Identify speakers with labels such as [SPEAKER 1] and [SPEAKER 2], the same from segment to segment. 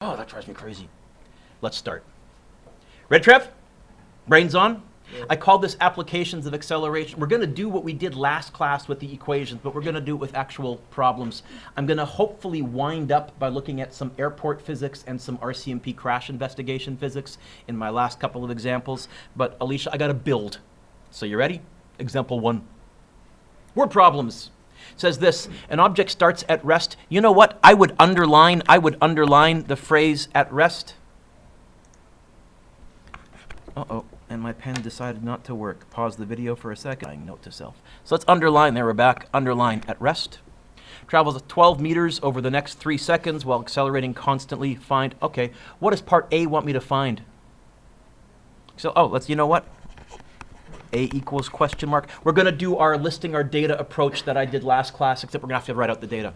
[SPEAKER 1] Oh, that drives me crazy. Let's start. Ready, Trev? Brains on?
[SPEAKER 2] Yeah.
[SPEAKER 1] I call this applications of acceleration. We're going to do what we did last class with the equations, but we're going to do it with actual problems. I'm going to hopefully wind up by looking at some airport physics and some RCMP crash investigation physics in my last couple of examples. But Alicia, I got to build. So you ready? Example 1. Word problems. It says this: an object starts at rest. You know what? I would underline the phrase at rest. Uh-oh, and my pen decided not to work. Pause the video for a second. Note to self. So let's underline, there we're back, underline at rest. Travels at 12 meters over the next 3 seconds while accelerating constantly. Find, okay, what does part A want me to find? So, you know what? A equals question mark. We're going to do our listing our data approach that I did last class, except we're going to have to write out the data.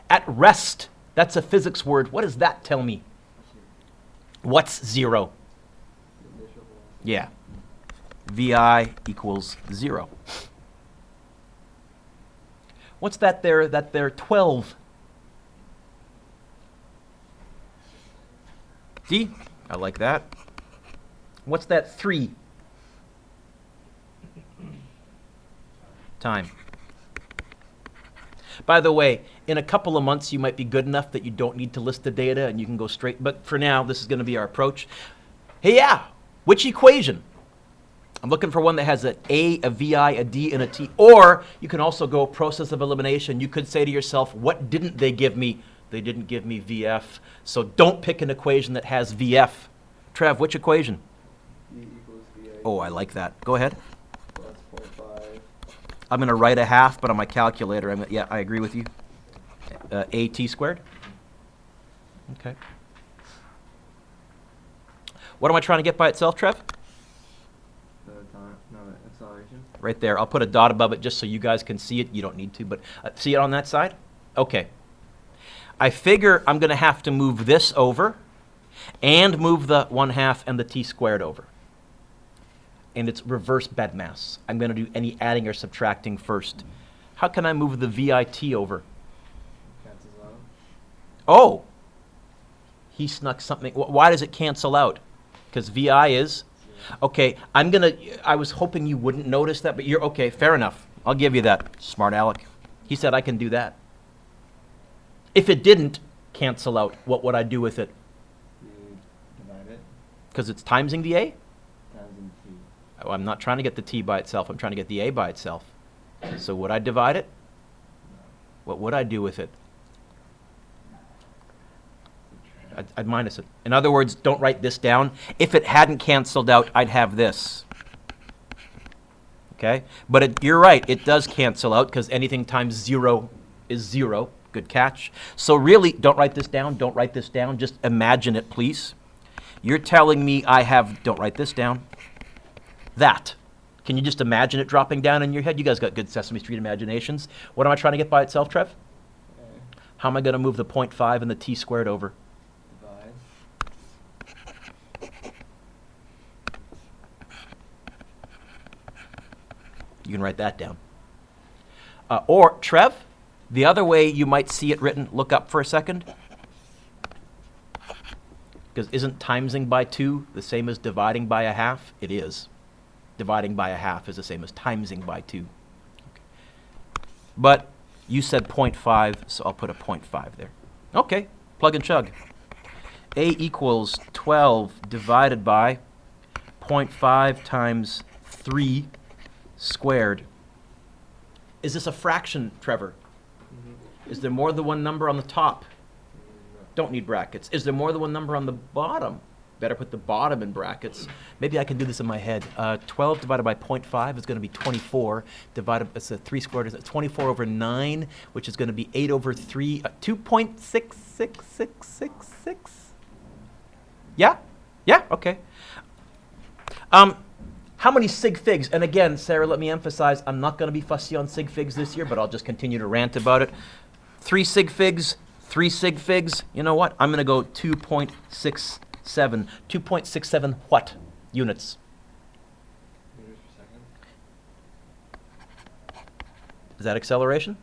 [SPEAKER 1] At rest, that's a physics word. What does that tell me? What's 0? Yeah. VI equals 0. What's that there? That there 12? D? I like that. What's that 3? Time. By the way, in a couple of months, you might be good enough that you don't need to list the data and you can go straight. But for now, this is going to be our approach. Hey, yeah, which equation? I'm looking for one that has an A, a VI, a D, and a T. Or you can also go process of elimination. You could say to yourself, what didn't they give me? They didn't give me VF. So don't pick an equation that has VF. Trev, which equation?
[SPEAKER 2] E equals VI.
[SPEAKER 1] Oh, I like that. Go ahead.
[SPEAKER 2] Plus 0.5.
[SPEAKER 1] I'm going to write a half, but on my calculator, yeah, I agree with you. AT squared. Okay. What am I trying to get by itself, Trev?
[SPEAKER 2] Acceleration.
[SPEAKER 1] Right there. I'll put a dot above it just so you guys can see it. You don't need to, but see it on that side? Okay. I figure I'm going to have to move this over and move the 1/2 and the t squared over. And it's reverse bedmass. I'm going to do any adding or subtracting first. How can I move the VIT over?
[SPEAKER 2] Cancels out.
[SPEAKER 1] Oh! He snuck something. Why does it cancel out? Because VI is? Okay, I was hoping you wouldn't notice that, but you're okay, fair enough. I'll give you that, smart aleck. He said I can do that. If it didn't cancel out, what would I do with it?
[SPEAKER 2] You divide it.
[SPEAKER 1] Because it's timesing the A?
[SPEAKER 2] Timesing T.
[SPEAKER 1] Oh, I'm not trying to get the T by itself. I'm trying to get the A by itself. So would I divide it?
[SPEAKER 2] No.
[SPEAKER 1] What would I do with it? I'd minus it. In other words, don't write this down. If it hadn't canceled out, I'd have this. Okay? But you're right. It does cancel out because anything times 0 is 0. Good catch. So really, don't write this down. Don't write this down. Just imagine it, please. You're telling me I have, don't write this down, that. Can you just imagine it dropping down in your head? You guys got good Sesame Street imaginations. What am I trying to get by itself, Trev?
[SPEAKER 2] Okay.
[SPEAKER 1] How am I going to move the 0.5 and the t squared over?
[SPEAKER 2] Divide.
[SPEAKER 1] You can write that down. Or, Trev, the other way you might see it written, look up for a second. Because isn't timesing by 2 the same as dividing by 1/2? It is. Dividing by 1/2 is the same as timesing by 2. Okay. But you said 0.5, so I'll put a 0.5 there. Okay, plug and chug. A equals 12 divided by 0.5 times 3 squared. Is this a fraction, Trevor?
[SPEAKER 2] Mm-hmm.
[SPEAKER 1] Is there more than one number on the top?
[SPEAKER 2] No.
[SPEAKER 1] Don't need brackets. Is there more than one number on the bottom? Better put the bottom in brackets. Maybe I can do this in my head. 12 divided by 0.5 is going to be 24. It's a 3 squared. It's 24 over 9, which is going to be 8 over 3. 2.666666. Yeah? Yeah? Okay. How many sig figs? And again, Sarah, let me emphasize, I'm not going to be fussy on sig figs this year, but I'll just continue to rant about it. 3 sig figs, 3 sig figs. You know what? I'm going to go 2.67. 2.67 what units?
[SPEAKER 2] Meters per second.
[SPEAKER 1] Is that acceleration?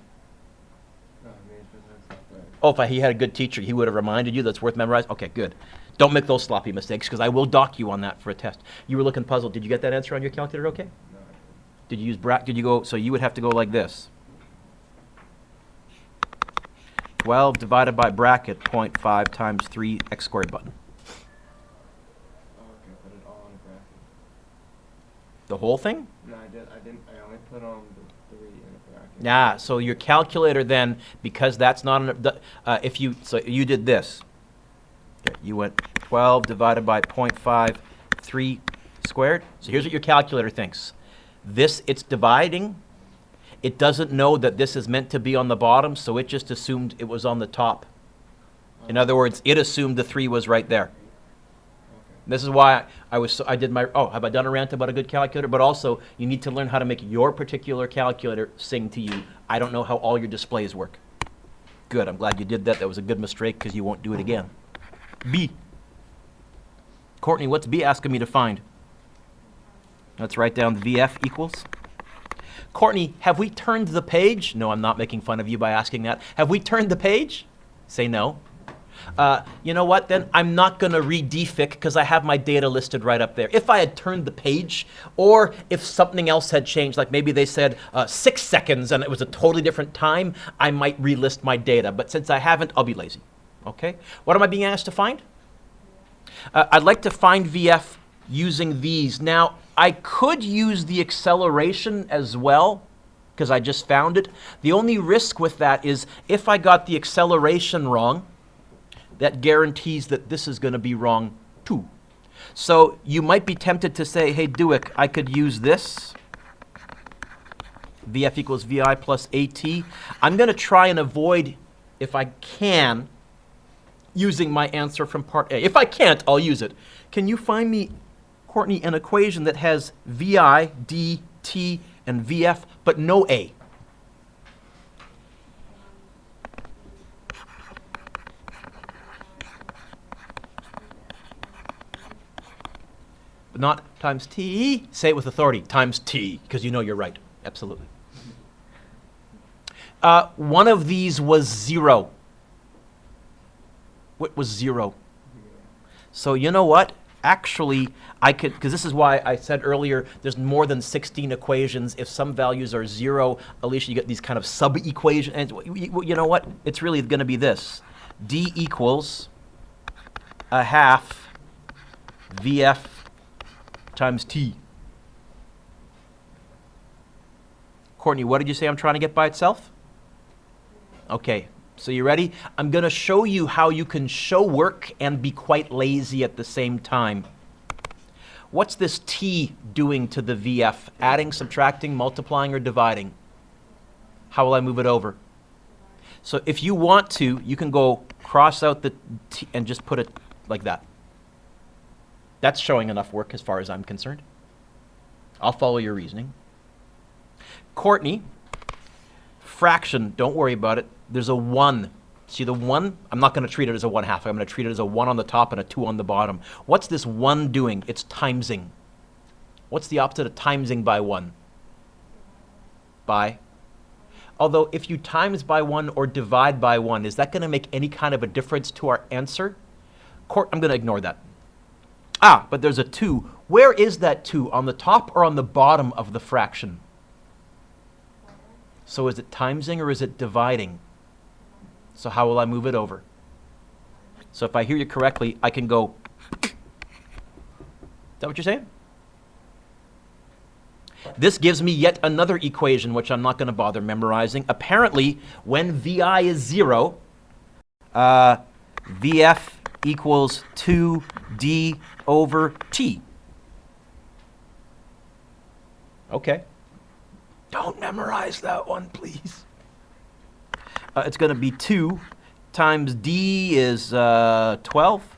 [SPEAKER 2] No, meters per second.
[SPEAKER 1] Oh, if he had a good teacher, he would have reminded you that's worth memorizing? Okay, good. Don't make those sloppy mistakes, because I will dock you on that for a test. You were looking puzzled. Did you get that answer on your calculator okay?
[SPEAKER 2] No, I
[SPEAKER 1] Did you use did you go, so you would have to go like this. 12 divided by bracket 0.5 times 3 x squared button.
[SPEAKER 2] didn't. Oh, okay, put it all on a bracket.
[SPEAKER 1] The whole thing?
[SPEAKER 2] No, I didn't. I only put on the 3 in a bracket.
[SPEAKER 1] Yeah, so your calculator then, because that's not an, so you did this. Okay, you went 12 divided by 0.5, 3 squared. So here's what your calculator thinks. It's dividing. It doesn't know that this is meant to be on the bottom, so it just assumed it was on the top. In other words, it assumed the 3 was right there.
[SPEAKER 2] Okay.
[SPEAKER 1] This is why I did my, have I done a rant about a good calculator? But also, you need to learn how to make your particular calculator sing to you. I don't know how all your displays work. Good, I'm glad you did that. That was a good mistake, because you won't do it again. B. Courtney, what's B asking me to find? Let's write down VF equals. Courtney, have we turned the page? No, I'm not making fun of you by asking that. Have we turned the page? Say no. You know what, then? I'm not going to re-defic because I have my data listed right up there. If I had turned the page, or if something else had changed, like maybe they said 6 seconds and it was a totally different time, I might relist my data. But since I haven't, I'll be lazy. Okay? What am I being asked to find? I'd like to find VF using these. Now, I could use the acceleration as well, because I just found it. The only risk with that is if I got the acceleration wrong, that guarantees that this is going to be wrong too. So you might be tempted to say, hey, Duick, I could use this. VF equals VI plus AT. I'm going to try and avoid, if I can, using my answer from part A. If I can't, I'll use it. Can you find me, Courtney, an equation that has VI, D, T, and VF, but no A? But not times T. Say it with authority. Times T, because you know you're right. Absolutely. One of these was 0. What was 0? So you know what? Actually, I could, because this is why I said earlier, there's more than 16 equations. If some values are 0, at least you get these kind of sub-equations. And you know what? It's really going to be this. D equals a half VF times T. Courtney, what did you say I'm trying to get by itself? Okay. So you ready? I'm going to show you how you can show work and be quite lazy at the same time. What's this T doing to the VF? Adding, subtracting, multiplying, or dividing? How will I move it over? So if you want to, you can go cross out the T and just put it like that. That's showing enough work as far as I'm concerned. I'll follow your reasoning. Courtney, fraction, don't worry about it. There's a 1. See the 1? I'm not going to treat it as a 1/2. I'm going to treat it as a 1 on the top and a 2 on the bottom. What's this 1 doing? It's timesing. What's the opposite of timesing by 1? By? Although if you times by 1 or divide by 1, is that going to make any kind of a difference to our answer? I'm going to ignore that. Ah, but there's a 2. Where is that 2? On the top or on the bottom of the fraction? So is it timesing or is it dividing? So how will I move it over? So if I hear you correctly, I can go. Is that what you're saying? This gives me yet another equation, which I'm not going to bother memorizing. Apparently, when VI is 0, VF equals 2D over T. Okay. Don't memorize that one, please. It's going to be 2 times D is 12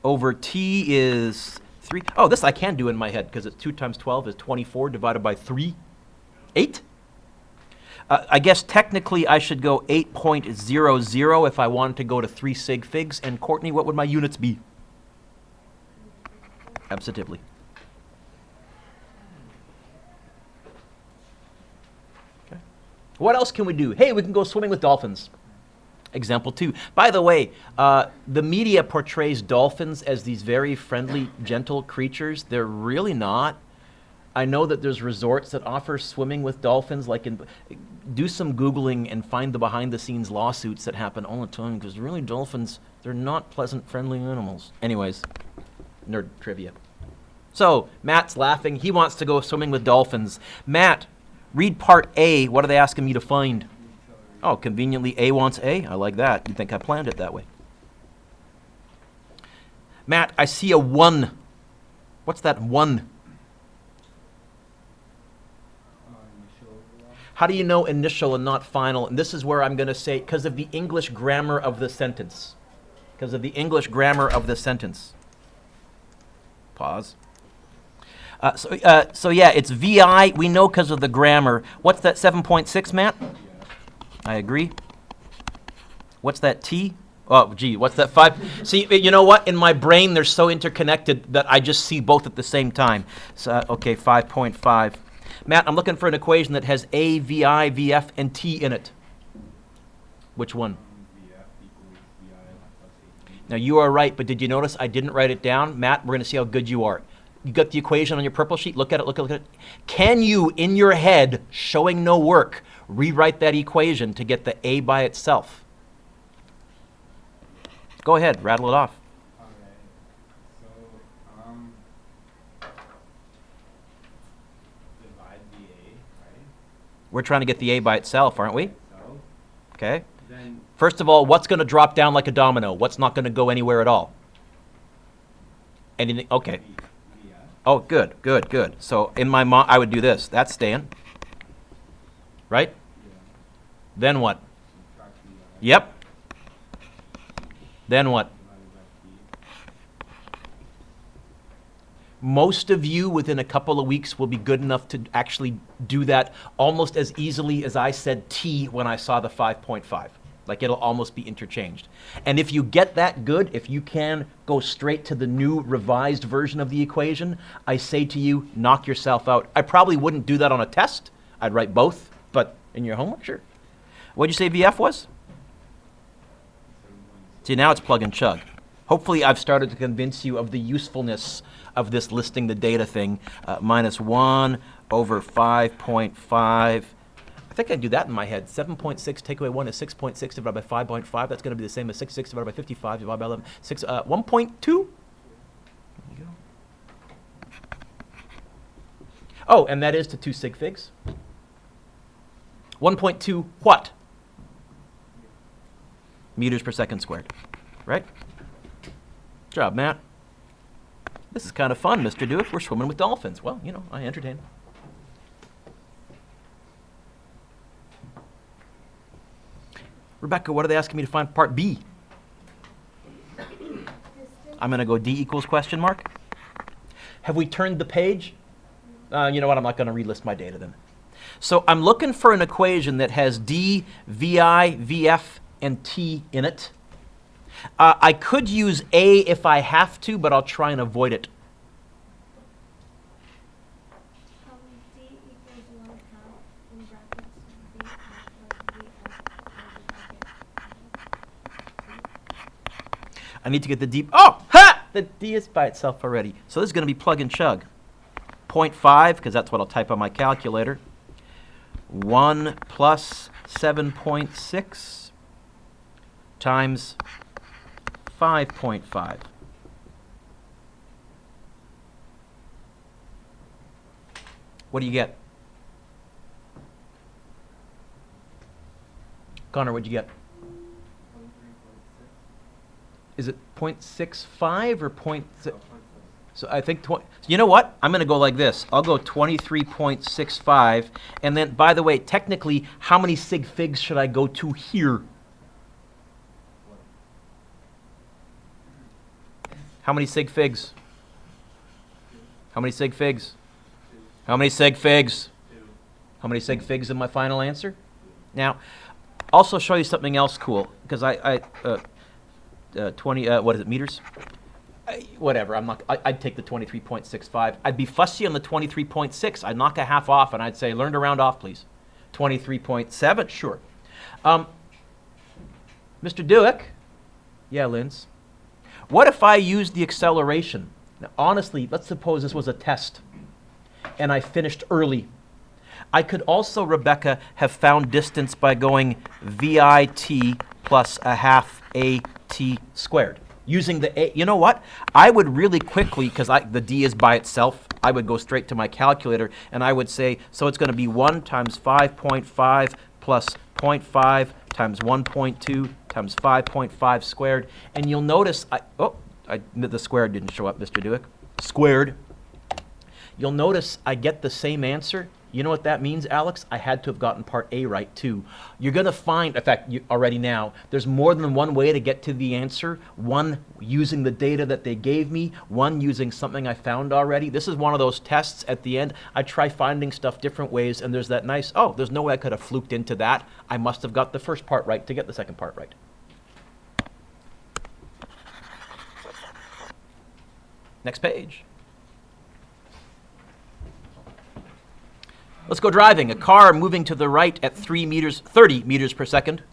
[SPEAKER 1] over T is 3. Oh, this I can do in my head because it's 2 times 12 is 24 divided by 3. 8? I guess technically I should go 8.00 if I wanted to go to 3 sig figs. And Courtney, what would my units be? Absolutely. Okay. What else can we do? Hey, we can go swimming with dolphins. Example 2. By the way, the media portrays dolphins as these very friendly, gentle creatures. They're really not. I know that there's resorts that offer swimming with dolphins. Do some Googling and find the behind-the-scenes lawsuits that happen all the time, because really dolphins, they're not pleasant, friendly animals. Anyways, nerd trivia. So, Matt's laughing. He wants to go swimming with dolphins. Matt, read part A. What are they asking me to find? Oh, conveniently A wants A. I like that. You'd think I planned it that way. Matt, I see a 1. What's that 1? How do you know initial and not final? And this is where I'm going to say, because of the English grammar of the sentence. Because of the English grammar of the sentence. Pause. So yeah, it's VI. We know because of the grammar. What's that 7.6, Matt? I agree. What's that T? Oh, gee, what's that 5? See, you know what? In my brain, they're so interconnected that I just see both at the same time. So, okay, 5.5. Matt, I'm looking for an equation that has A, VI, VF, and T in it. Which one?
[SPEAKER 2] VF equals VI plus 18.
[SPEAKER 1] Now, you are right, but did you notice I didn't write it down? Matt, we're going to see how good you are. You got the equation on your purple sheet? Look at it, look at it. Can you, in your head, showing no work, rewrite that equation to get the A by itself? Go ahead, rattle it off.
[SPEAKER 2] Divide the A, right?
[SPEAKER 1] We're trying to get the A by itself, aren't we?
[SPEAKER 2] So,
[SPEAKER 1] Okay.
[SPEAKER 2] then
[SPEAKER 1] First of all, what's going to drop down like a domino? What's not going to go anywhere at all? Anything? Okay.
[SPEAKER 2] VF.
[SPEAKER 1] Oh, good, good, good. So in my mind, I would do this. That's staying. Right?
[SPEAKER 2] Yeah.
[SPEAKER 1] Then what?
[SPEAKER 2] Subtract VI.
[SPEAKER 1] Yep. Then what?
[SPEAKER 2] Divided by T.
[SPEAKER 1] Most of you within a couple of weeks will be good enough to actually do that almost as easily as I said T when I saw the 5.5. Like it'll almost be interchanged. And if you get that good, if you can go straight to the new revised version of the equation, I say to you, knock yourself out. I probably wouldn't do that on a test. I'd write both, but in your homework, sure. What'd you say VF was?
[SPEAKER 2] 7.6.
[SPEAKER 1] See, now it's plug and chug. Hopefully I've started to convince you of the usefulness of this listing the data thing. Minus 1 over 5.5. I think I can do that in my head. 7.6 take away 1 is 6.6 divided by 5.5. That's going to be the same as 6 divided by 55 divided by 11. 1.2? There you go. Oh, and that is to 2 sig figs. 1.2 what? Meters per second squared. Right? Good job, Matt. This is kind of fun, Mr. Dewitt. We're swimming with dolphins. Well, you know, I entertain. Rebecca, what are they asking me to find part B? I'm going to go D equals question mark. Have we turned the page? You know what? I'm not going to relist my data then. So I'm looking for an equation that has D, VI, VF, and T in it. I could use A if I have to, but I'll try and avoid it.
[SPEAKER 3] D equals 1/2 in brackets V plus VF.
[SPEAKER 1] I need to get the D. Oh, ha! The D is by itself already. So this is going to be plug and chug. 0.5, because that's what I'll type on my calculator. 1 plus 7.6 times 5.5. What do you get? Connor, what'd you get?
[SPEAKER 2] 23.6.
[SPEAKER 1] Is it 0.65 or 0.6?
[SPEAKER 2] So 0.6.
[SPEAKER 1] So I think, you know what? I'm going to go like this. I'll go 23.65. And then, by the way, technically, how many sig figs should I go to here? How many sig figs? How many sig figs? How many sig figs?
[SPEAKER 2] 2.
[SPEAKER 1] How many sig figs in my final answer? Now, also show you something else cool, because 20, what is it, meters? Whatever, I'd take the 23.65. I'd be fussy on the 23.6. I'd knock a half off and I'd say, learn to round off, please. 23.7, sure. Mr. Dewick? Yeah, Linz. What if I use the acceleration? Now, honestly, let's suppose this was a test and I finished early. I could also, Rebecca, have found distance by going VIT plus a half AT squared. Using the A, you know what? I would really quickly, because the D is by itself, I would go straight to my calculator and I would say, so it's going to be 1 times 5.5 plus 0.5 times 1.2 times 5.5 squared. And you'll notice, the squared didn't show up, Mr. Dewick. Squared. You'll notice I get the same answer. You know what that means, Alex? I had to have gotten part A right, too. You're going to find, in fact, already now, there's more than one way to get to the answer. One using the data that they gave me, one using something I found already. This is one of those tests at the end. I try finding stuff different ways, and there's that nice, oh, there's no way I could have fluked into that. I must have got the first part right to get the second part right. Next page. Let's go driving. A car moving to the right at 30 meters per second.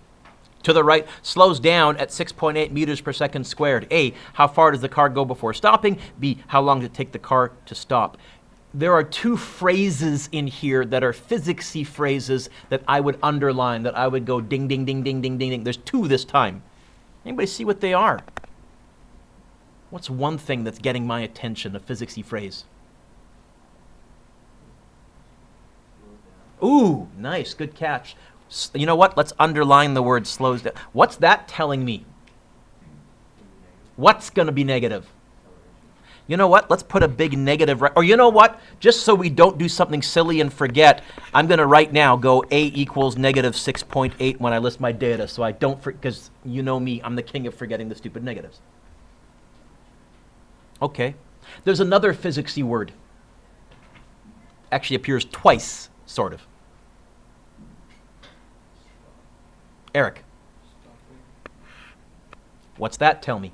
[SPEAKER 1] To the right, slows down at 6.8 meters per second squared. A, how far does the car go before stopping? B, how long does it take the car to stop? There are two phrases in here that are physicsy phrases that I would underline, that I would go ding, ding, ding, ding, ding, ding, ding. There's two this time. Anybody see what they are? What's one thing that's getting my attention, a physicsy phrase? Ooh, nice, good catch. You know what? Let's underline the word slows down. What's that telling me? What's going to be negative? You know what? Let's put a big negative right. Or you know what? Just so we don't do something silly and forget, I'm going to right now go A equals negative 6.8 when I list my data, so I don't, because you know me, I'm the king of forgetting the stupid negatives. Okay. There's another physicsy word. Actually appears twice, sort of. Eric. What's that tell me?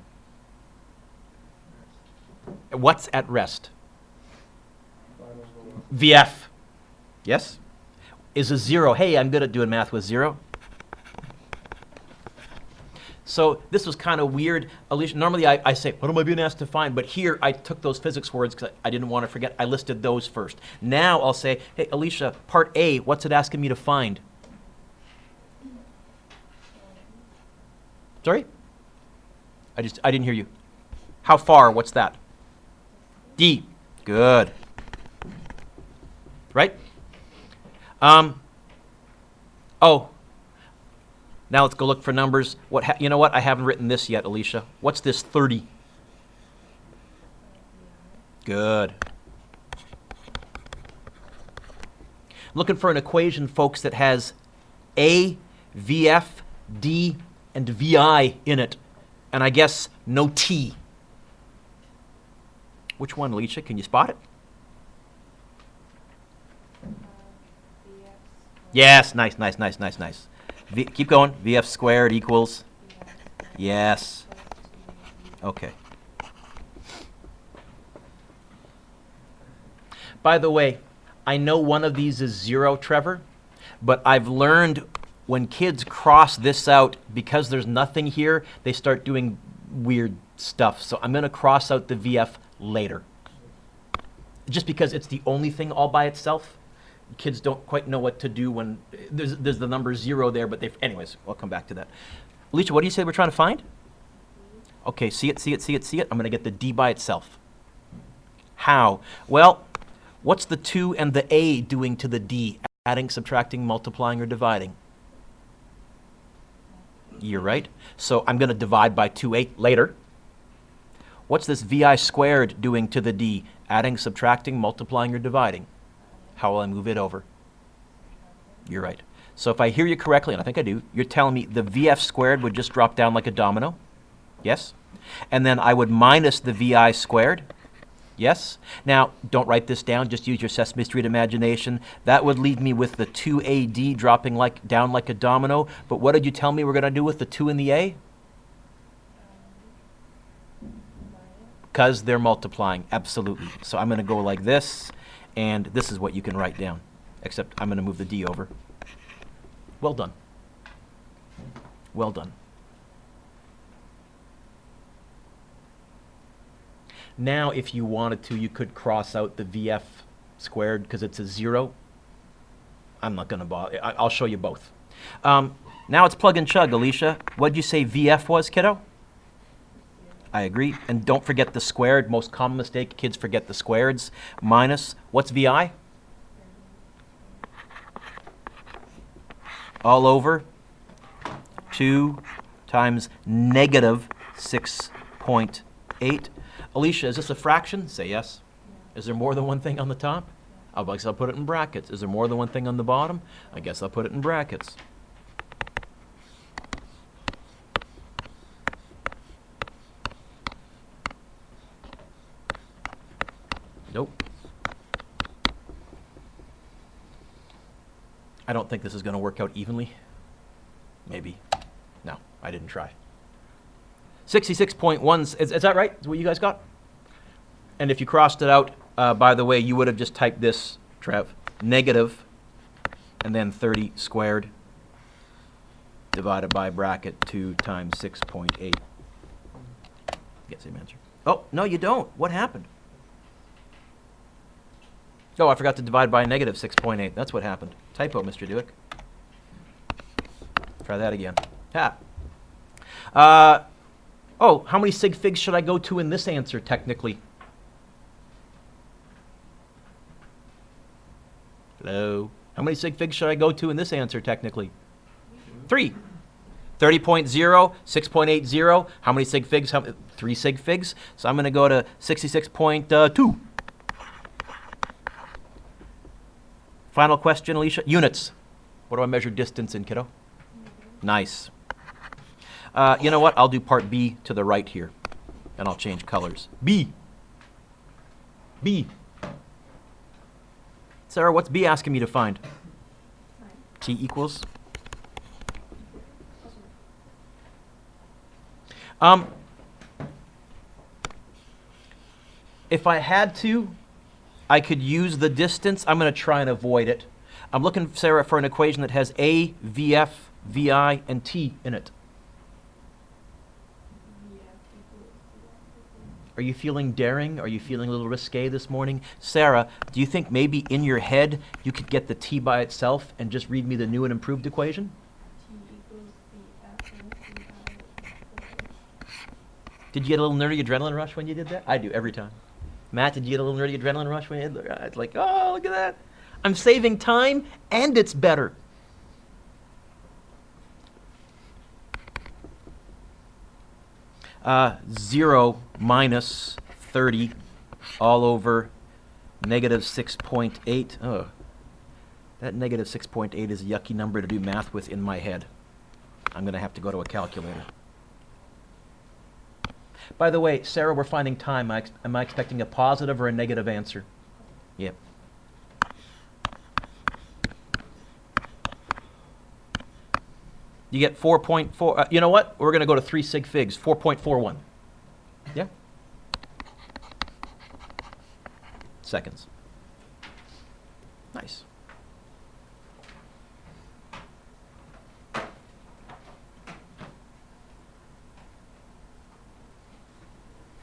[SPEAKER 1] What's at rest? VF. Yes? Is a zero. Hey, I'm good at doing math with zero. So this was kind of weird. Alicia, normally I say, what am I being asked to find? But here I took those physics words because I didn't want to forget. I listed those first. Now I'll say, hey, Alicia, part A, what's it asking me to find? Sorry? I didn't hear you. How far? What's that? D. Good. Right? Oh. Now let's go look for numbers. You know what? I haven't written this yet, Alicia. What's this 30? Good. Looking for an equation, folks, that has A, VF, D, and VI in it. And I guess no T. Which one, Alicia? Can you spot it? Yes, nice. Keep going. VF squared equals? Yes. Okay. By the way, I know one of these is 0, Trevor, but I've learned when kids cross this out, because there's nothing here, they start doing weird stuff. So I'm going to cross out the VF later. Just because it's the only thing all by itself. Kids don't quite know what to do when there's the number 0 there, but anyways, I'll come back to that. Alicia, what do you say we're trying to find? Okay, see it. I'm going to get the D by itself. How? Well, what's the 2 and the A doing to the D? Adding, subtracting, multiplying, or dividing? You're right. So I'm going to divide by 2A later. What's this VI squared doing to the D? Adding, subtracting, multiplying, or dividing? How will I move it over? You're right. So if I hear you correctly, and I think I do, you're telling me the VF squared would just drop down like a domino? Yes? And then I would minus the VI squared? Yes? Now, don't write this down. Just use your Sesame Street imagination. That would leave me with the 2AD dropping down like a domino. But what did you tell me we're going to do with the 2 and the A? Because they're multiplying. Absolutely. So I'm going to go like this. And this is what you can write down, except I'm going to move the D over. Well done. Well done. Now, if you wanted to, you could cross out the VF squared because it's a 0. I'm not going to bother. I'll show you both. Now it's plug and chug, Alicia. What did you say VF was, kiddo? I agree. And don't forget the squared. Most common mistake, kids forget the squareds. Minus, what's VI? All over 2 times negative 6.8. Alicia, is this a fraction? Say yes. Is there more than one thing on the top? I guess I'll put it in brackets. Is there more than one thing on the bottom? I guess I'll put it in brackets. Nope. I don't think this is going to work out evenly. Maybe. No, I didn't try. 66.1, is that right? Is what you guys got? And if you crossed it out, by the way, you would have just typed this, Trev, negative, and then 30 squared divided by bracket 2 times 6.8. Get same answer. Oh, no, you don't. What happened? Oh, I forgot to divide by negative 6.8. That's what happened. Typo, Mr. Dewick. Try that again. Ha. Oh, how many sig figs should I go to in this answer, technically? Hello? How many sig figs should I go to in this answer, technically? 3. 30.0, 6.80. How many sig figs? 3 sig figs. So I'm going to go to 66.2. Final question, Alicia. Units. What do I measure distance in, kiddo? Nice. You know what? I'll do part B to the right here, and I'll change colors. B. B. Sarah, what's B asking me to find? T equals? If I had to, I could use the distance. I'm going to try and avoid it. I'm looking, Sarah, for an equation that has A, VF, VI, and T in it. Are you feeling daring? Are you feeling a little risque this morning? Sarah, do you think maybe in your head you could get the T by itself and just read me the new and improved equation? Did you get a little nerdy adrenaline rush when you did that? I do every time. Matt, did you get a little nerdy adrenaline rush when you did that? It's like, oh, look at that. I'm saving time and it's better. Zero minus 30 all over negative 6.8. Oh, that negative 6.8 is a yucky number to do math with in my head. I'm going to have to go to a calculator. By the way, Sarah, we're finding time. Am I expecting a positive or a negative answer? Yep. You get 4.4. You know what? We're going to go to 3 sig figs. 4.41. Yeah? Seconds. Nice.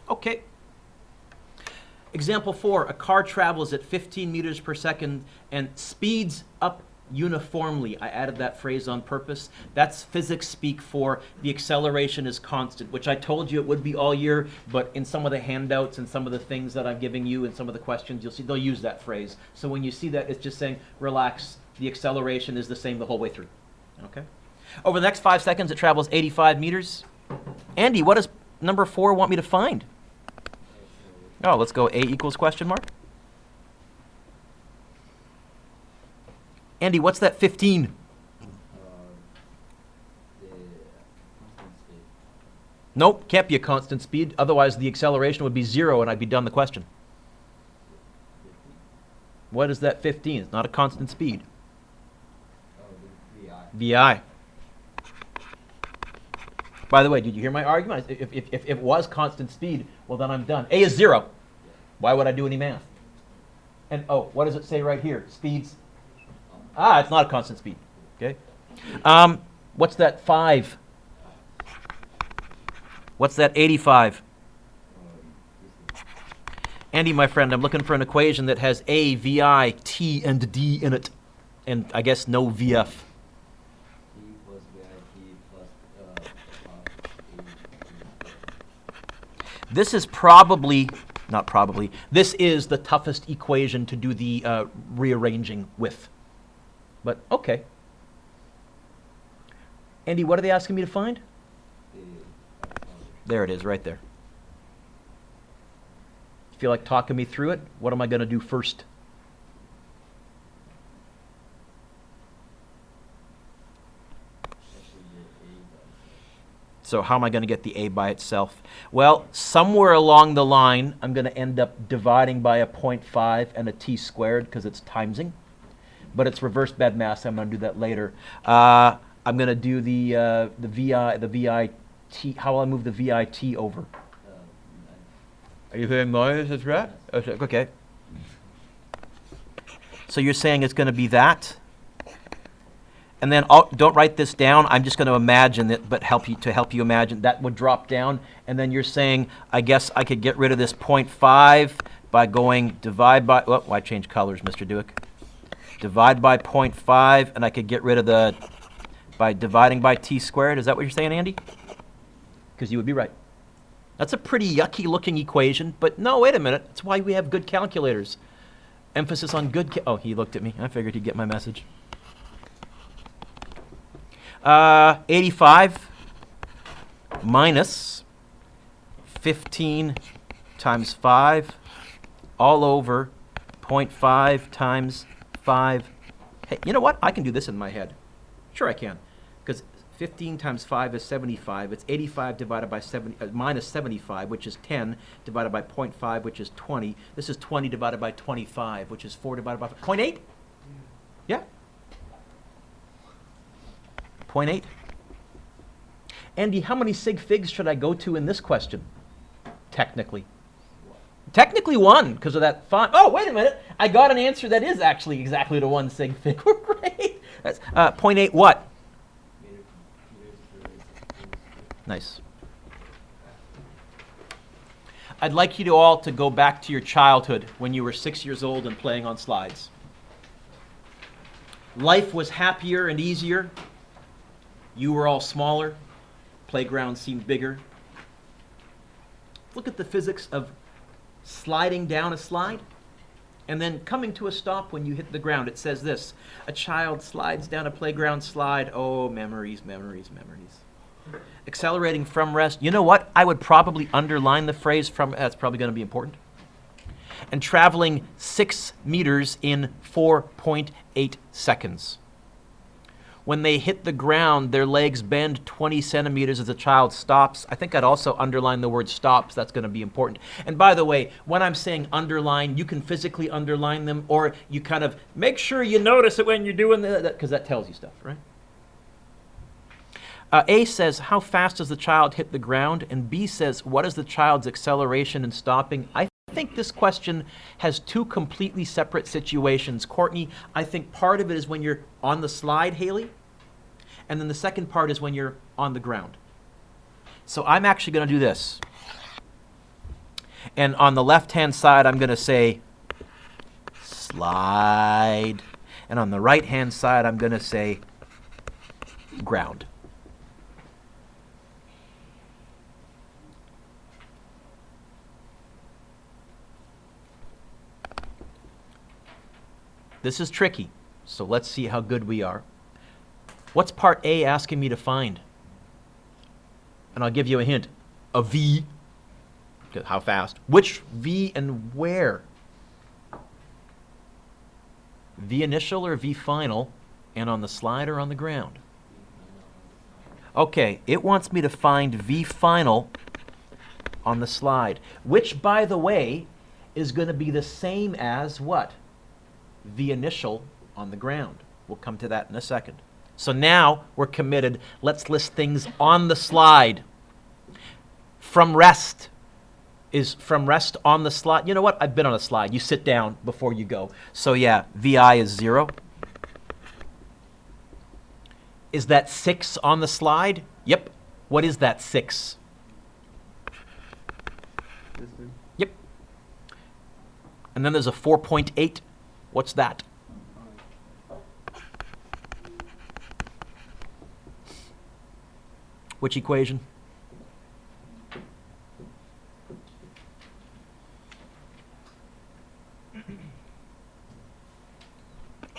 [SPEAKER 1] Okay. Example 4. A car travels at 15 meters per second and speeds up uniformly. I added that phrase on purpose. That's physics speak for the acceleration is constant, which I told you it would be all year, but in some of the handouts and some of the things that I'm giving you and some of the questions, you'll see they'll use that phrase. So when you see that, it's just saying, relax, the acceleration is the same the whole way through. Okay? Over the next 5 seconds, it travels 85 meters. Andy, what does number 4 want me to find? Oh, let's go A equals question mark. Andy, what's that 15? Nope, can't be a constant speed. Otherwise, the acceleration would be 0 and I'd be done the question. What is that 15? It's not a constant speed. VI. By the way, did you hear my argument? If it was constant speed, well, then I'm done. A is 0. Why would I do any math? And, oh, what does it say right here? Speeds. Ah, it's not a constant speed. Okay. What's that 5? What's that 85? Andy, my friend, I'm looking for an equation that has A, VI, T, and D in it. And I guess no VF.
[SPEAKER 2] T plus VIP plus
[SPEAKER 1] This is probably, not probably, this is the toughest equation to do the rearranging with. But okay. Andy, what are they asking me to find? There it is, right there. Feel like talking me through it? What am I going to do first? So how am I going to get the A by itself? Well, somewhere along the line, I'm going to end up dividing by a 0.5 and a t squared because it's timesing. But it's reverse bed mass. I'm going to do that later. I'm going to do the VIT. How will I move the VIT over? Are you hearing noise? Is right? Okay. So you're saying it's going to be that? And then don't write this down. I'm just going to imagine it, but help you imagine that would drop down. And then you're saying, I guess I could get rid of this 0.5 by going divide by. Oh, why change colors, Mr. Dewick? Divide by 0.5, and I could get rid of the by dividing by t squared. Is that what you're saying, Andy? Because you would be right. That's a pretty yucky looking equation, but no, wait a minute. That's why we have good calculators. Emphasis on good. Oh, he looked at me. I figured he'd get my message. 85 minus 15 times 5 all over 0.5 times 5. Hey, you know what? I can do this in my head. Sure I can. Because 15 times 5 is 75. It's 85 divided by minus 75, which is 10, divided by 0.5, which is 20. This is 20 divided by 25, which is 4 divided by 0.8? Yeah. 0.8. Andy, how many sig figs should I go to in this question? Technically. Technically 1, because of that 5. Oh, wait a minute. I got an answer that is actually exactly to 1 sig fig. We're great. That's 0.8 what? Nice. I'd like you all to go back to your childhood when you were 6 years old and playing on slides. Life was happier and easier. You were all smaller. Playground seemed bigger. Look at the physics of sliding down a slide and then coming to a stop when you hit the ground. It says this: a child slides down a playground slide. Oh, memories, memories, memories. Accelerating from rest. You know what? I would probably underline the phrase from. That's probably going to be important. And traveling 6 meters in 4.8 seconds. When they hit the ground, their legs bend 20 centimeters as the child stops. I think I'd also underline the word stops. That's going to be important. And by the way, when I'm saying underline, you can physically underline them, or you kind of make sure you notice it when you're doing that, because that tells you stuff, right? A says, how fast does the child hit the ground? And B says, what is the child's acceleration and stopping? I think this question has 2 completely separate situations. Courtney, I think part of it is when you're on the slide, Haley, and then the second part is when you're on the ground. So I'm actually going to do this. And on the left-hand side, I'm going to say slide. And on the right-hand side, I'm going to say ground. This is tricky, so let's see how good we are. What's part A asking me to find? And I'll give you a hint. A V. How fast? Which V and where? V initial or V final? And on the slide or on the ground? Okay, it wants me to find V final on the slide, which, by the way, is going to be the same as what? V initial on the ground. We'll come to that in a second. So now we're committed. Let's list things on the slide. From rest. Is from rest on the slide? You know what? I've been on a slide. You sit down before you go. So yeah, VI is 0. Is that 6 on the slide? Yep. What is that 6?
[SPEAKER 2] This thing?
[SPEAKER 1] Yep. And then there's a 4.8. What's that? Which equation?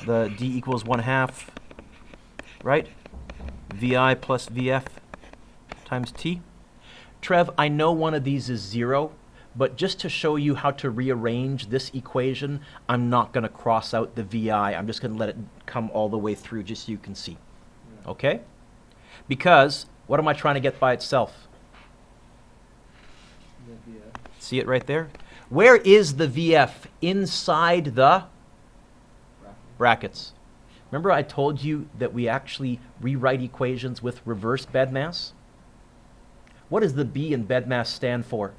[SPEAKER 1] The d equals 1/2, right? Vi plus Vf times t. Trev, I know one of these is 0, but just to show you how to rearrange this equation, I'm not going to cross out the Vi. I'm just going to let it come all the way through just so you can see. Okay? Because what am I trying to get by itself? See it right there? Where is the Vf? Inside the brackets. Remember I told you that we actually rewrite equations with reverse bedmass? What does the B in bedmass stand for?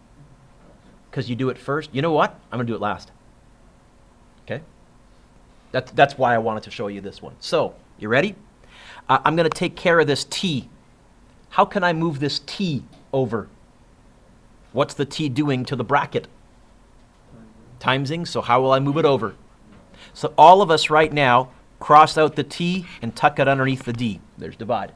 [SPEAKER 1] Because you do it first. You know what? I'm going to do it last. Okay? That's why I wanted to show you this one. So, you ready? I'm going to take care of this T. How can I move this T over? What's the T doing to the bracket? Timesing. So how will I move it over? So all of us right now cross out the T and tuck it underneath the D. There's divide.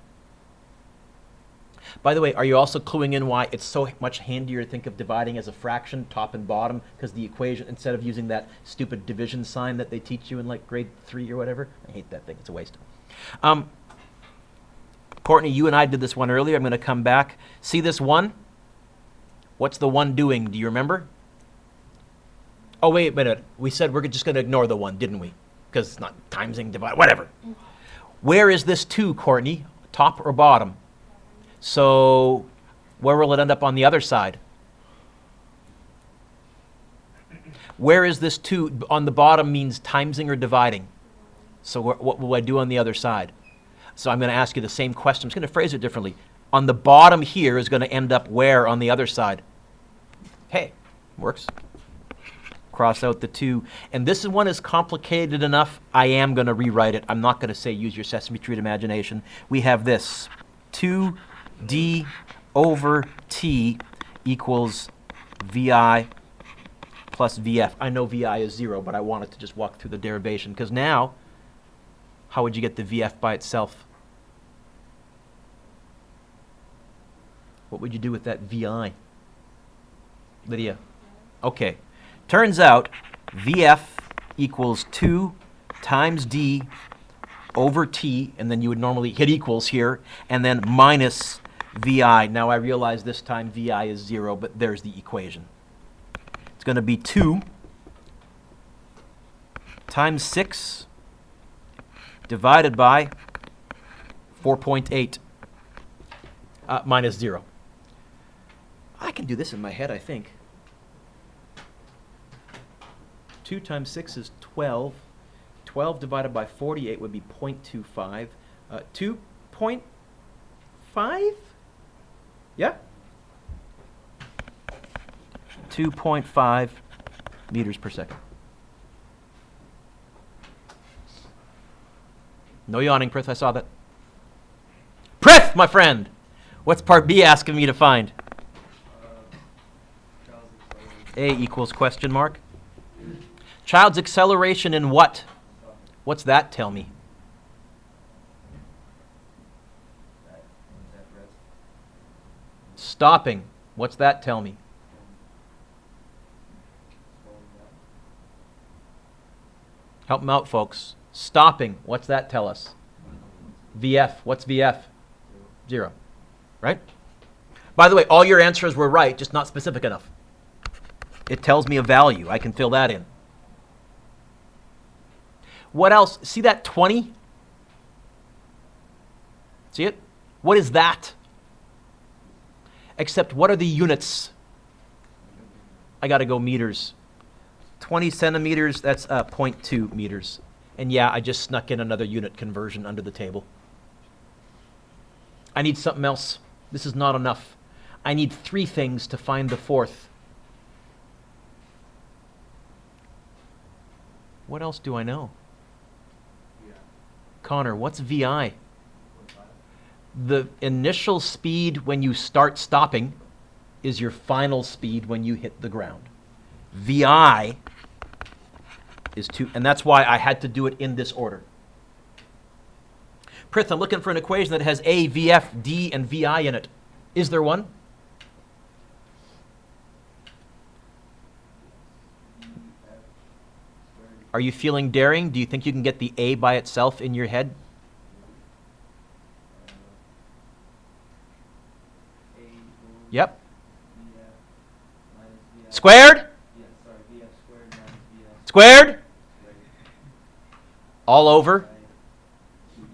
[SPEAKER 1] By the way, are you also cluing in why it's so much handier to think of dividing as a fraction, top and bottom, because the equation, instead of using that stupid division sign that they teach you in like grade 3 or whatever? I hate that thing. It's a waste. Courtney, you and I did this one earlier. I'm going to come back. See this 1? What's the 1 doing? Do you remember? Oh, wait a minute. We said we're just going to ignore the 1, didn't we? Because it's not timesing, divide, whatever. Where is this 2, Courtney? Top or bottom? So where will it end up on the other side? Where is this 2? On the bottom means timesing or dividing. So what will I do on the other side? So I'm going to ask you the same question. I'm just going to phrase it differently. On the bottom here is going to end up where on the other side? Hey, works. Cross out the 2. And this one is complicated enough. I am going to rewrite it. I'm not going to say use your Sesame Street imagination. We have this. 2d over t equals vi plus vf. I know vi is 0, but I wanted to just walk through the derivation, because now, how would you get the vf by itself? What would you do with that vi? Lydia? Okay. Turns out vf equals 2 times d over t, and then you would normally hit equals here, and then minus vi. Now I realize this time vi is 0, but there's the equation. It's going to be 2 times 6 divided by 4.8 minus 0. I can do this in my head, I think. 2 times 6 is 12. 12 divided by 48 would be 0.25. 2.5? Yeah? 2.5 meters per second. No yawning, Prith. I saw that. Prith, my friend! What's part B asking me to find? A equals question mark. Child's acceleration in what? What's that tell me? Stopping. What's that tell me? Help them out, folks. Stopping. What's that tell us? VF. What's VF? 0. Right? By the way, all your answers were right, just not specific enough. It tells me a value. I can fill that in. What else? See that 20? See it? What is that? Except what are the units? I got to go meters. 20 centimeters, that's 0.2 meters. And yeah, I just snuck in another unit conversion under the table. I need something else. This is not enough. I need 3 things to find the 4th. What else do I know? Connor, what's VI? The initial speed when you start stopping is your final speed when you hit the ground. VI is 2, and that's why I had to do it in this order. Prith, I'm looking for an equation that has A, VF, D, and VI in it. Is there one? Are you feeling daring? Do you think you can get the A by itself in your head? Yep. Squared?
[SPEAKER 2] Yeah, sorry, VF squared minus VF
[SPEAKER 1] Squared?
[SPEAKER 2] squared
[SPEAKER 1] All over?
[SPEAKER 2] by 2D.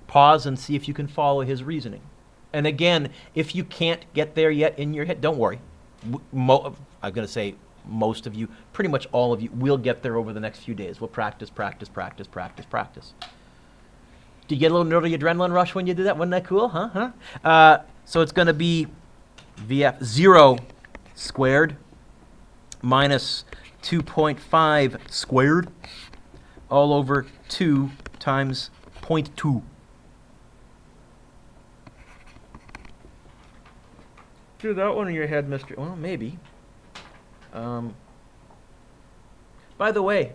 [SPEAKER 1] Pause and see if you can follow his reasoning. And again, if you can't get there yet in your head, don't worry. I'm going to say most of you, pretty much all of you, will get there over the next few days. We'll practice, practice, practice, practice, practice. Do you get a little nerdy adrenaline rush when you do that? Wasn't that cool, huh? So it's going to be VF 0 squared minus 2.5 squared all over 2 times 0.2. Do that one in your head, Mr. Well, maybe. By the way,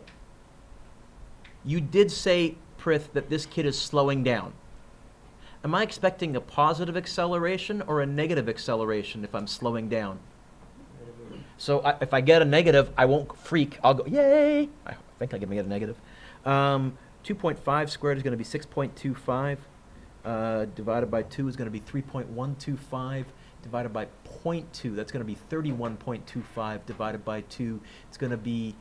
[SPEAKER 1] you did say, Prith, that this kid is slowing down. Am I expecting a positive acceleration or a negative acceleration if I'm slowing down? So if I get a negative, I won't freak. I'll go, yay! I think I can get a negative. 2.5 squared is going to be 6.25. Divided by 2 is going to be 3.125. Divided by 0.2, that's going to be 31.25. Divided by 2, it's going to be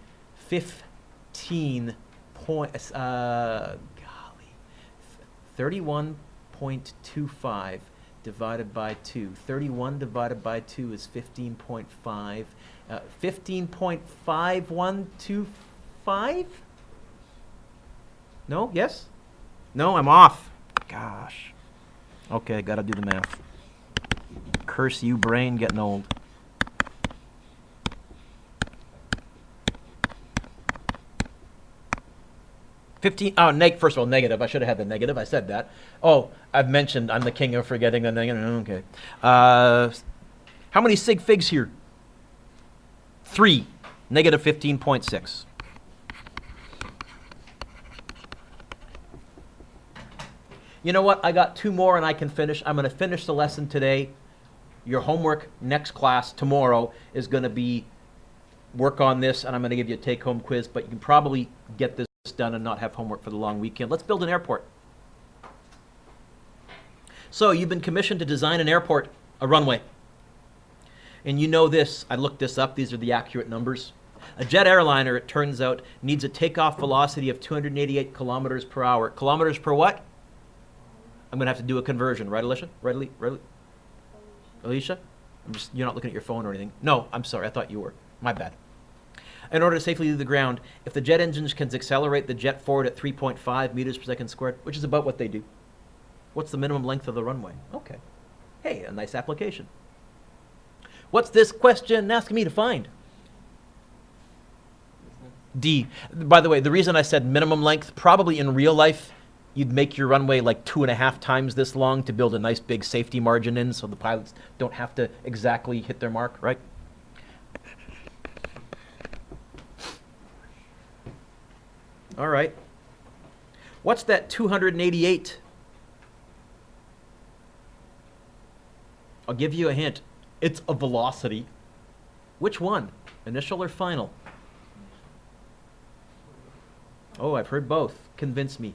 [SPEAKER 1] 15 point, 31.25 divided by 2. 31 divided by 2 is 15.5. 15.5125? No? Yes? No, I'm off. Gosh. Okay, got to do the math. Curse you, brain, getting old. First of all, negative. I should have had the negative. I said that. Oh, I've mentioned I'm the king of forgetting the negative. Okay. How many sig figs here? 3. Negative 15.6. You know what? I got 2 more and I can finish. I'm going to finish the lesson today. Your homework next class tomorrow is going to be work on this, and I'm going to give you a take-home quiz, but you can probably get this done and not have homework for the long weekend. Let's build an airport. So you've been commissioned to design an airport, a runway. And you know this. I looked this up. These are the accurate numbers. A jet airliner, it turns out, needs a takeoff velocity of 288 kilometers per hour. Kilometers per what? I'm going to have to do a conversion. Right, Alicia? Right, Alicia? You're not looking at your phone or anything. No, I'm sorry. I thought you were. My bad. In order to safely leave the ground, if the jet engines can accelerate the jet forward at 3.5 meters per second squared, which is about what they do. What's the minimum length of the runway? Okay. Hey, a nice application. What's this question asking me to find? D. By the way, the reason I said minimum length, probably in real life, you'd make your runway like 2.5 times this long to build a nice big safety margin in so the pilots don't have to exactly hit their mark, right? All right. What's that 288? I'll give you a hint. It's a velocity. Which one? Initial or final? Oh, I've heard both. Convince me.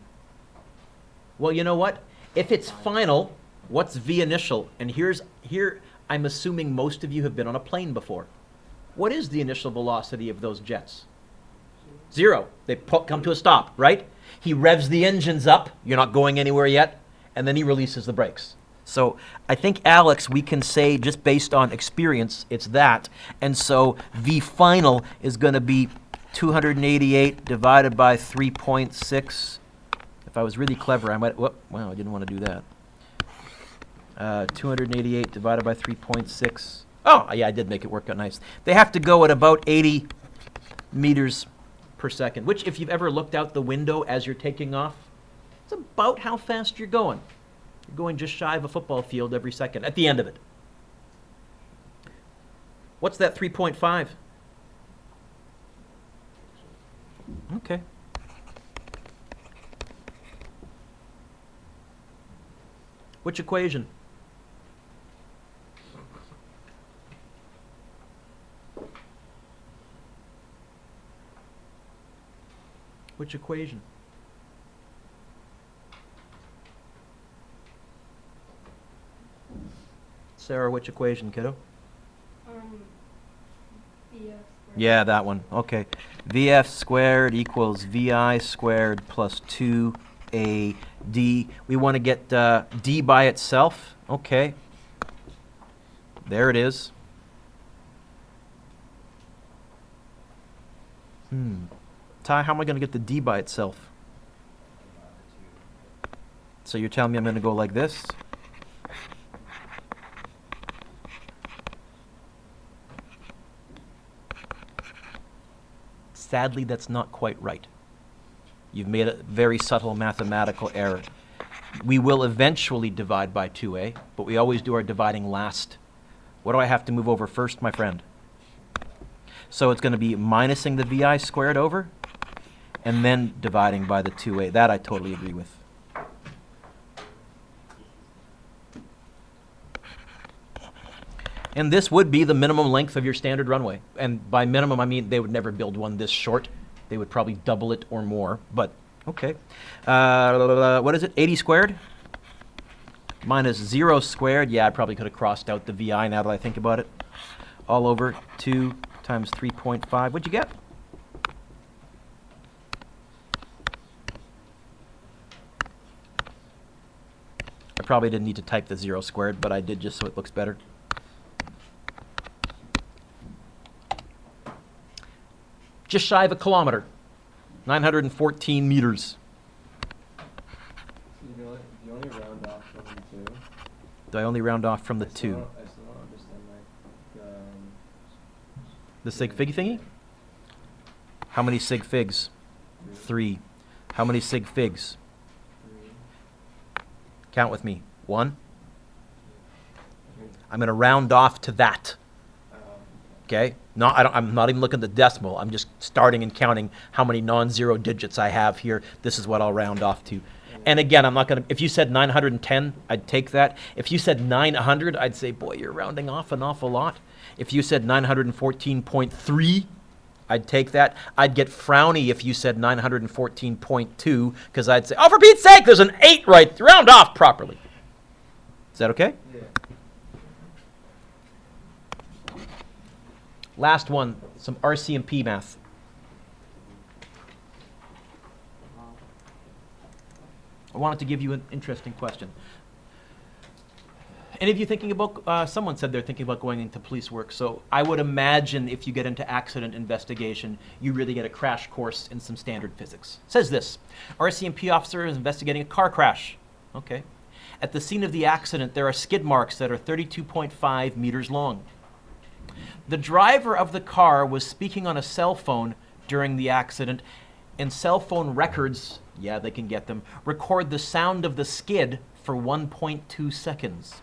[SPEAKER 1] Well, you know what? If it's final, what's V initial? And here I'm assuming most of you have been on a plane before. What is the initial velocity of those jets? 0. They come to a stop, right? He revs the engines up. You're not going anywhere yet. And then he releases the brakes. So I think, Alex, we can say just based on experience, it's that. And so V final is going to be 288 divided by 3.6. If I was really clever, I might, wow, I didn't want to do that. 288 divided by 3.6. Oh, yeah, I did make it work out nice. They have to go at about 80 meters per second, which if you've ever looked out the window as you're taking off, it's about how fast you're going. You're going just shy of a football field every second at the end of it. What's that 3.5? Okay. Which equation? Which equation? Sarah, which equation, kiddo?
[SPEAKER 3] VF squared.
[SPEAKER 1] Yeah, that one. Okay. VF squared equals VI squared plus 2AD. We want to get D by itself. Okay. There it is. Ty, how am I going to get the D by itself? So you're telling me I'm going to go like this? Sadly, that's not quite right. You've made a very subtle mathematical error. We will eventually divide by 2a, but we always do our dividing last. What do I have to move over first, my friend? So it's going to be minusing the vi squared over, and then dividing by the 2a. That I totally agree with. And this would be the minimum length of your standard runway. And by minimum, I mean they would never build one this short. They would probably double it or more, but okay. What is it, 80 squared? Minus 0 squared. Yeah, I probably could have crossed out the vi now that I think about it. All over 2 times 3.5. What'd you get? I probably didn't need to type the 0 squared, but I did just so it looks better. Just shy of a kilometer, 914 meters.
[SPEAKER 2] You only round off from the 2.
[SPEAKER 1] Do I only round off from the 2?
[SPEAKER 2] I still don't understand, like,
[SPEAKER 1] The sig fig thingy? How many sig figs? 3. How many sig figs?
[SPEAKER 2] 3.
[SPEAKER 1] Count with me. 1. I'm going to round off to that. Okay? I'm not even looking at the decimal. I'm just starting and counting how many non-zero digits I have here. This is what I'll round off to. And again, I'm not going to, if you said 910, I'd take that. If you said 900, I'd say, boy, you're rounding off an awful lot. If you said 914.3, I'd take that. I'd get frowny if you said 914.2, because I'd say, oh, for Pete's sake, there's an 8 right, round off properly. Is that okay?
[SPEAKER 2] Yeah.
[SPEAKER 1] Last one, some RCMP math. I wanted to give you an interesting question. Any of you thinking about, someone said they're thinking about going into police work, so I would imagine if you get into accident investigation, you really get a crash course in some standard physics. It says this, RCMP officer is investigating a car crash. Okay. At the scene of the accident, there are skid marks that are 32.5 meters long. The driver of the car was speaking on a cell phone during the accident, and cell phone records, yeah, they can get them, record the sound of the skid for 1.2 seconds.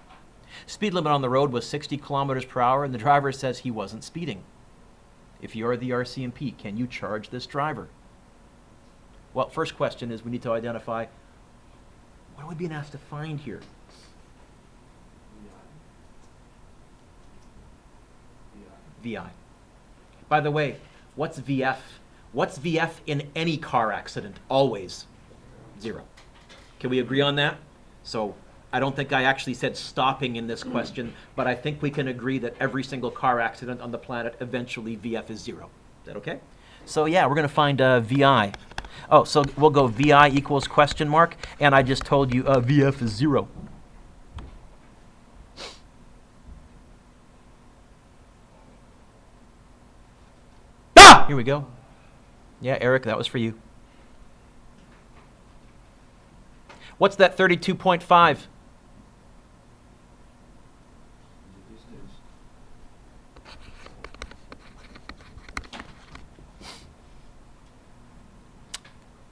[SPEAKER 1] Speed limit on the road was 60 kilometers per hour, and the driver says he wasn't speeding. If you're the RCMP, can you charge this driver? Well, first question is we need to identify what are we being asked to find here? VI. By the way, what's VF? What's VF in any car accident? Always 0. Can we agree on that? So I don't think I actually said stopping in this question, but I think we can agree that every single car accident on the planet, eventually VF is 0. Is that okay? So yeah, we're going to find VI. Oh, so we'll go VI equals question mark, and I just told you VF is 0. Here we go. Yeah, Eric, that was for you. What's that 32.5?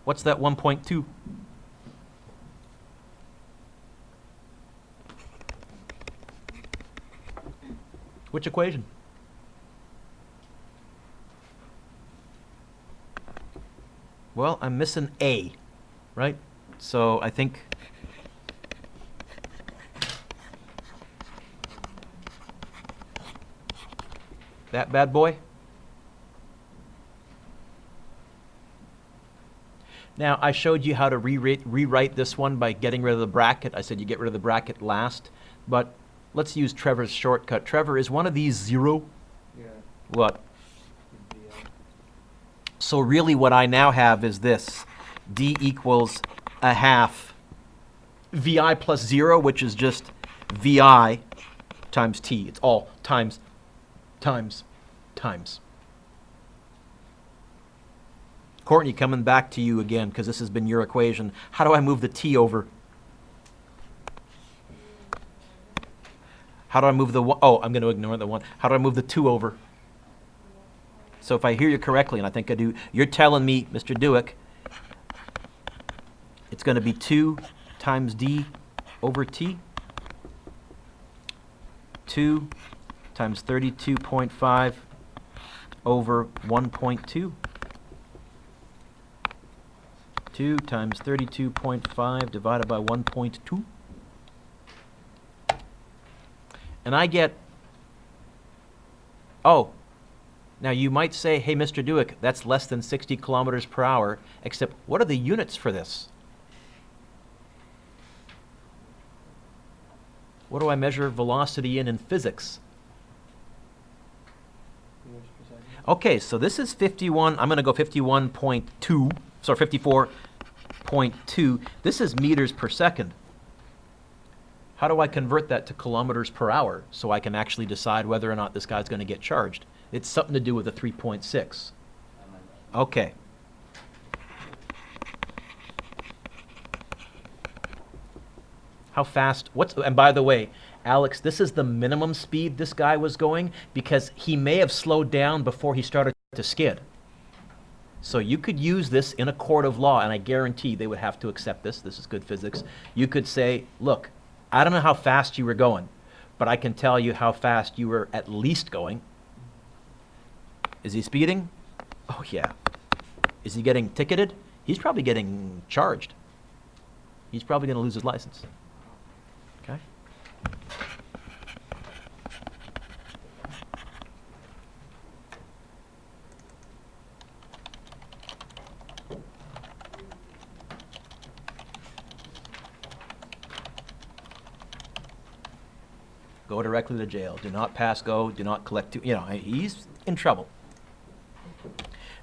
[SPEAKER 1] What's that 1.2? Which equation? Well, I'm missing A, right? So I think that bad boy. Now, I showed you how to rewrite this one by getting rid of the bracket. I said you get rid of the bracket last, but let's use Trevor's shortcut. Trevor, is one of these 0?
[SPEAKER 2] Yeah.
[SPEAKER 1] What?
[SPEAKER 2] It'd be,
[SPEAKER 1] So really what I now have is this. D equals a half VI plus 0, which is just VI times T. It's all times, times, times. Courtney, coming back to you again, because this has been your equation. How do I move the T over? How do I move the 1? Oh, I'm going to ignore the 1. How do I move the 2 over? So if I hear you correctly, and I think I do, you're telling me, Mr. Dewick, it's going to be 2 times D over T. 2 times 32.5 over 1.2. 2 times 32.5 divided by 1.2. And I get, oh, now you might say, hey, Mr. Dewick, that's less than 60 kilometers per hour, except what are the units for this? What do I measure velocity in physics?
[SPEAKER 2] meters per second.
[SPEAKER 1] Okay, so this is 51, I'm going to go 51.2, sorry, 54.2. This is meters per second. How do I convert that to kilometers per hour so I can actually decide whether or not this guy's going to get charged? It's something to do with the 3.6. Okay. How fast, and by the way, Alex, this is the minimum speed this guy was going because he may have slowed down before he started to skid. So you could use this in a court of law, and I guarantee they would have to accept this. This is good physics. You could say, look, I don't know how fast you were going, but I can tell you how fast you were at least going. Is he speeding? Oh, yeah. Is he getting ticketed? He's probably getting charged. He's probably going to lose his license. Okay? Go directly to jail. Do not pass go. Do not collect. He's in trouble.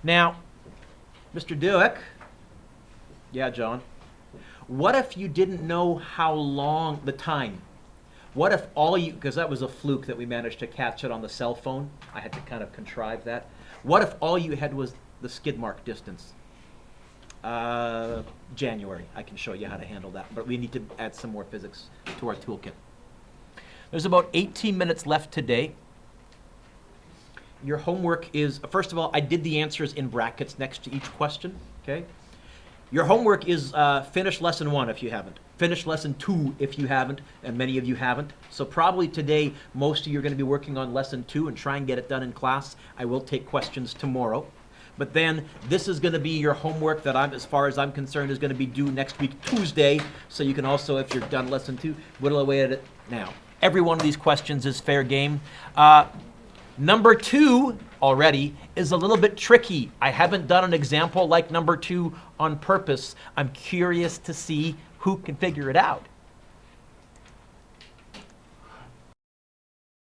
[SPEAKER 1] Now, Mr. Dewick. Yeah, John. What if you didn't know how long the time? What if because that was a fluke that we managed to catch it on the cell phone. I had to kind of contrive that. What if all you had was the skid mark distance? January. I can show you how to handle that, but we need to add some more physics to our toolkit. There's about 18 minutes left today. Your homework is, first of all, I did the answers in brackets next to each question, okay? Your homework is finish lesson 1 if you haven't. Finish lesson 2 if you haven't, and many of you haven't. So probably today, most of you are going to be working on lesson 2 and try and get it done in class. I will take questions tomorrow. But then this is going to be your homework that as far as I'm concerned, is going to be due next week, Tuesday. So you can also, if you're done lesson 2, whittle away at it now. Every one of these questions is fair game. Number 2 already is a little bit tricky. I haven't done an example like number 2 on purpose. I'm curious to see who can figure it out.